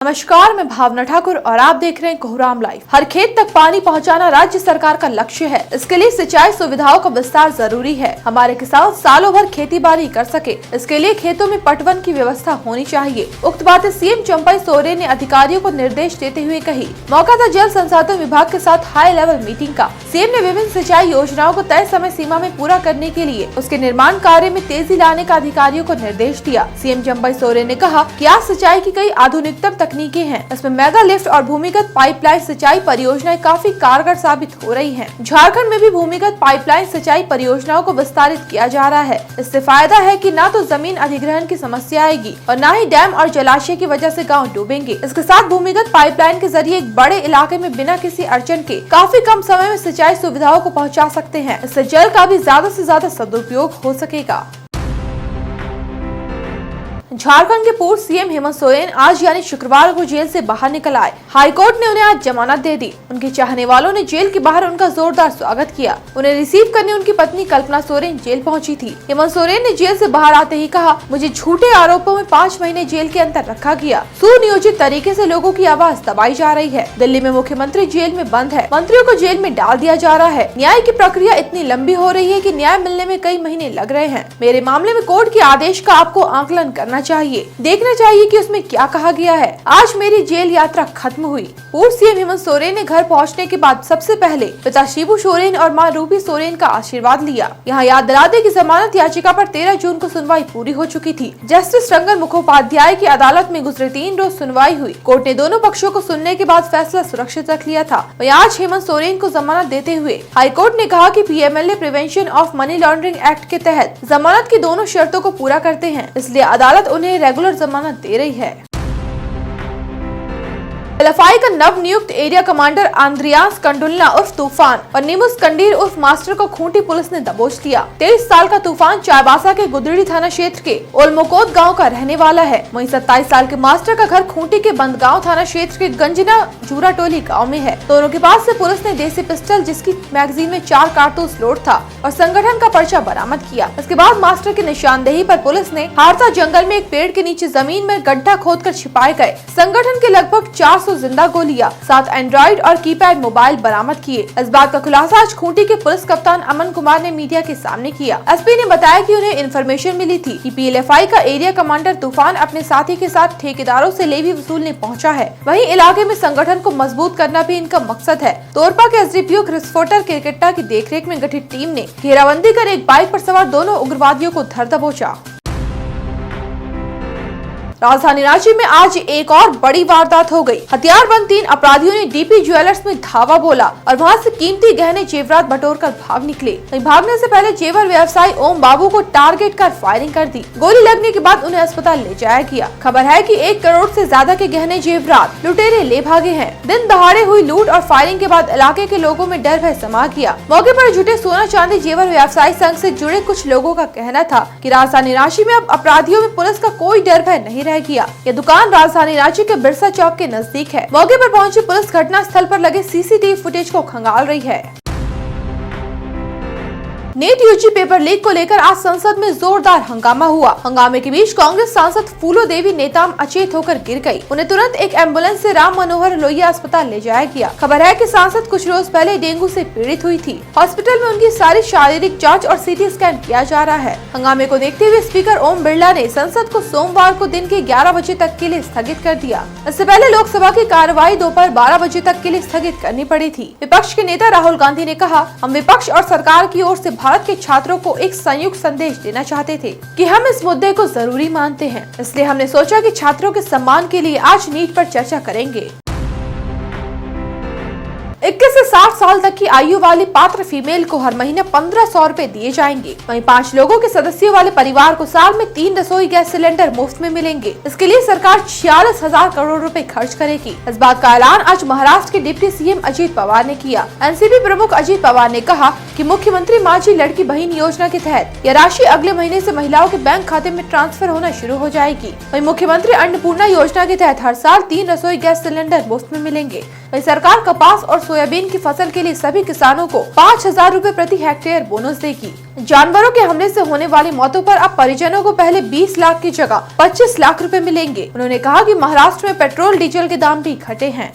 नमस्कार, मैं भावना ठाकुर और आप देख रहे हैं कोहराम लाइव। हर खेत तक पानी पहुंचाना राज्य सरकार का लक्ष्य है। इसके लिए सिंचाई सुविधाओं का विस्तार जरूरी है। हमारे किसान सालों भर खेती बाड़ी कर सके, इसके लिए खेतों में पटवन की व्यवस्था होनी चाहिए। उक्त बातें सीएम चंपई सोरेन ने अधिकारियों को निर्देश देते हुए कही। मौका था जल संसाधन विभाग के साथ हाई लेवल मीटिंग का। सीएम ने विभिन्न सिंचाई योजनाओं को तय समय सीमा में पूरा करने के लिए उसके निर्माण कार्य में तेजी लाने का अधिकारियों को निर्देश दिया। सीएम चंपई सोरेन ने कहा कि आज सिंचाई की कई आधुनिकतम तकनीकें हैं। इसमें मेगा लिफ्ट और भूमिगत पाइपलाइन सिंचाई परियोजनाएं काफी कारगर साबित हो रही हैं। झारखंड में भी भूमिगत पाइपलाइन सिंचाई परियोजनाओं को विस्तारित किया जा रहा है। इससे फायदा है कि न तो जमीन अधिग्रहण की समस्या आएगी और न ही डैम और जलाशय की वजह से गांव डूबेंगे। इसके साथ भूमिगत पाइपलाइन के जरिए एक बड़े इलाके में बिना किसी अड़चन के काफी कम समय में सिंचाई सुविधाओं को पहुँचा सकते हैं। इससे जल का भी ज्यादा से ज्यादा सदुपयोग हो सकेगा। झारखंड के पूर्व सीएम हेमंत सोरेन आज यानी शुक्रवार को जेल से बाहर निकल आए। हाईकोर्ट ने उन्हें आज जमानत दे दी। उनके चाहने वालों ने जेल के बाहर उनका जोरदार स्वागत किया। उन्हें रिसीव करने उनकी पत्नी कल्पना सोरेन जेल पहुंची थी। हेमंत सोरेन ने जेल से बाहर आते ही कहा, मुझे झूठे आरोपों में 5 महीने जेल के अंदर रखा गया। सुनियोजित तरीके से लोगों की आवाज दबाई जा रही है। दिल्ली में मुख्यमंत्री जेल में बंद है, मंत्रियों को जेल में डाल दिया जा रहा है। न्याय की प्रक्रिया इतनी लंबी हो रही है कि न्याय मिलने में कई महीने लग रहे हैं। मेरे मामले में कोर्ट के आदेश का आपको आकलन करना चाहिए, देखना चाहिए कि उसमें क्या कहा गया है। आज मेरी जेल यात्रा खत्म हुई। पूर्व सीएम हेमंत सोरेन ने घर पहुंचने के बाद सबसे पहले पिता शिबू सोरेन और मां रूबी सोरेन का आशीर्वाद लिया। यहाँ याद दिला दें कि जमानत याचिका पर 13 जून को सुनवाई पूरी हो चुकी थी। जस्टिस रंगन मुखोपाध्याय की अदालत में गुजरे 3 रोज सुनवाई हुई। कोर्ट ने दोनों पक्षों को सुनने के बाद फैसला सुरक्षित रख लिया था। वहीं आज हेमंत सोरेन को जमानत देते हुए हाईकोर्ट ने कहा कि PMLA prevention of money laundering act के तहत जमानत की दोनों शर्तों को पूरा करते हैं, इसलिए अदालत उन्हें रेगुलर जमानत दे रही है। एलएफआई का नव नियुक्त एरिया कमांडर आंद्रियास कंडुलना उर्फ तूफान और निमुस कंडीर उर्फ मास्टर को खूंटी पुलिस ने दबोच लिया। 23 साल का तूफान चाईबासा के गुदड़ी थाना क्षेत्र के ओलमोकोद गांव का रहने वाला है। वहीं 27 साल के मास्टर का घर खूंटी के बंदगांव थाना क्षेत्र के गंजना जूरा टोली गाँव में है। दोनों के पास से पुलिस ने देसी पिस्टल जिसकी मैगजीन में 4 कारतूस लोड था और संगठन का पर्चा बरामद किया। इसके बाद मास्टर की निशानदेही पर पुलिस ने हारसा जंगल में एक पेड़ के नीचे जमीन में गड्ढा खोदकर छिपाए गए संगठन के लगभग 400 जिंदा गोलियां, 7 एंड्रॉइड और कीपैड मोबाइल बरामद किए। इस बात का खुलासा आज खूंटी के पुलिस कप्तान अमन कुमार ने मीडिया के सामने किया। एसपी ने बताया कि उन्हें इन्फॉर्मेशन मिली थी कि पीएलएफआई का एरिया कमांडर तूफान अपने साथी के साथ ठेकेदारों से लेवी वसूलने पहुंचा है। वहीं इलाके में संगठन को मजबूत करना भी इनका मकसद है। तोरपा के एसडीपीओ क्रिस्फोटर क्रिकेटा की देखरेख में गठित टीम ने घेराबंदी कर एक बाइक पर सवार दोनों उग्रवादियों को धर दबोचा। राजधानी रांची में आज एक और बड़ी वारदात हो गई। हथियारबंद 3 अपराधियों ने डीपी ज्वेलर्स में धावा बोला और वहां से कीमती गहने जेवरात बटोरकर भाग निकले। वहीं भागने से पहले जेवर व्यवसायी ओम बाबू को टारगेट कर फायरिंग कर दी। गोली लगने के बाद उन्हें अस्पताल ले जाया गया। खबर है कि 1 करोड़ से ज्यादा के गहने जेवरात लुटेरे ले भागे हैं। दिन दहाड़े हुई लूट और फायरिंग के बाद इलाके के लोगों में डर भय समा गया। मौके पर जुटे सोना चांदी जेवर व्यवसायी संघ से जुड़े कुछ लोगों का कहना था कि राजधानी रांची में अब अपराधियों में पुलिस का कोई डर भय नहीं रह गया। यह दुकान राजधानी रांची के बिरसा चौक के नजदीक है। मौके पर पहुंची पुलिस घटना स्थल पर लगे सीसीटीवी फुटेज को खंगाल रही है। नीट यूजी पेपर लीक को लेकर आज संसद में जोरदार हंगामा हुआ। हंगामे के बीच कांग्रेस सांसद फूलो देवी नेताम अचेत होकर गिर गई। उन्हें तुरंत एक एम्बुलेंस से राम मनोहर लोहिया अस्पताल ले जाया गया। खबर है कि सांसद कुछ रोज पहले डेंगू से पीड़ित हुई थी। हॉस्पिटल में उनकी सारी शारीरिक जांच और सीटी स्कैन किया जा रहा है। हंगामे को देखते हुए स्पीकर ओम बिरला ने संसद को सोमवार को दिन के 11 बजे तक के लिए स्थगित कर दिया। इससे पहले लोकसभा की कार्यवाही दोपहर 12 बजे तक के लिए स्थगित करनी पड़ी थी। विपक्ष के नेता राहुल गांधी ने कहा, हम विपक्ष और सरकार की ओर से भारत के छात्रों को एक संयुक्त संदेश देना चाहते थे कि हम इस मुद्दे को जरूरी मानते हैं, इसलिए हमने सोचा कि छात्रों के सम्मान के लिए आज नीट पर चर्चा करेंगे। 21 से 60 साल तक की आयु वाली पात्र फीमेल को हर महीने 1500 रुपए दिए जाएंगे। वहीं 5 लोगों के सदस्यों वाले परिवार को साल में 3 रसोई गैस सिलेंडर मुफ्त में मिलेंगे। इसके लिए सरकार 46,000 करोड़ रुपए खर्च करेगी। इस बात का ऐलान आज महाराष्ट्र के डिप्टी सीएम अजित पवार ने किया। एनसीपी प्रमुख अजित पवार ने कहा कि मुख्यमंत्री माझी लड़की बहन योजना के तहत यह राशि अगले महीने से महिलाओं के बैंक खाते में ट्रांसफर होना शुरू हो जाएगी। वहीं मुख्यमंत्री अन्नपूर्णा योजना के तहत हर साल 3 रसोई गैस सिलेंडर मुफ्त में मिलेंगे। वहीं सरकार कपास और सोयाबीन की फसल के लिए सभी किसानों को 5,000 रूपए प्रति हेक्टेयर बोनस देगी। जानवरों के हमले से होने वाली मौतों पर अब परिजनों को पहले 20 लाख की जगह 25 लाख रुपए मिलेंगे। उन्होंने कहा कि महाराष्ट्र में पेट्रोल डीजल के दाम भी घटे हैं।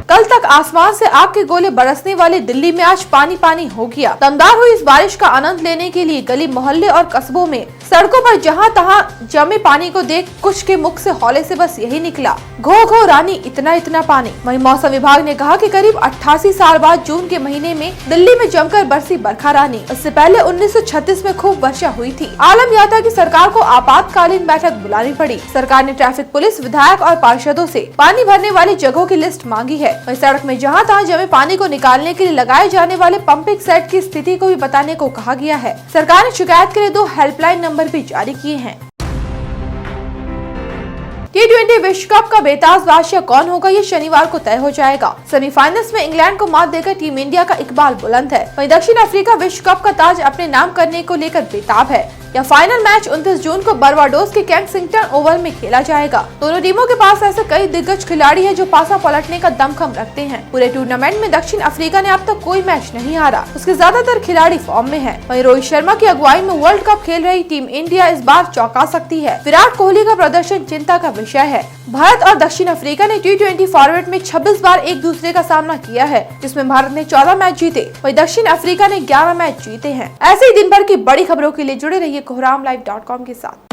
कल तक आसमान से आग के गोले बरसने वाली दिल्ली में आज पानी पानी हो गया। दमदार हुई इस बारिश का आनंद लेने के लिए गली मोहल्ले और कस्बों में सड़कों पर जहां तहां जमे पानी को देख कुछ के मुख से हौले से बस यही निकला, घो घो रानी इतना इतना पानी। वहीं मौसम विभाग ने कहा कि करीब 88 साल बाद जून के महीने में दिल्ली में जमकर बरसी बरखा रानी। इससे पहले 1936 में खूब वर्षा हुई थी। आलम यह था कि सरकार को आपातकालीन बैठक बुलानी पड़ी। सरकार ने ट्रैफिक पुलिस, विधायक और पार्षदों से पानी भरने वाली जगहों की लिस्ट मांगी है। वहीं सड़क में जहां तहां जमे पानी को निकालने के लिए लगाए जाने वाले पंपिंग सेट की स्थिति को भी बताने को कहा गया है। सरकार ने शिकायत के लिए 2 हेल्पलाइन नंबर भी जारी किए हैं। T20 विश्व कप का बेताज बादशाह कौन होगा, ये शनिवार को तय हो जाएगा। सेमीफाइनल्स में इंग्लैंड को मात देकर टीम इंडिया का इकबाल बुलंद है। वहीं दक्षिण अफ्रीका विश्व कप का ताज अपने नाम करने को लेकर बेताब है। यह फाइनल मैच 29 जून को बरवाडोस के केंसिंगटन ओवल में खेला जाएगा। दोनों टीमों के पास ऐसे कई दिग्गज खिलाड़ी हैं जो पासा पलटने का दमखम रखते हैं। पूरे टूर्नामेंट में दक्षिण अफ्रीका ने अब तक कोई मैच नहीं हारा। उसके ज्यादातर खिलाड़ी फॉर्म में हैं। वहीं रोहित शर्मा की अगुवाई में वर्ल्ड कप खेल रही टीम इंडिया इस बार चौंका सकती है। विराट कोहली का प्रदर्शन चिंता का विषय है। भारत और दक्षिण अफ्रीका ने T20 फॉर्मेट में 26 बार एक दूसरे का सामना किया है, जिसमें भारत ने 14 मैच जीते, वहीं दक्षिण अफ्रीका ने 11 मैच जीते हैं। ऐसे ही दिन भर की बड़ी खबरों के लिए जुड़े रहिए कोहरामलाइव.com के साथ।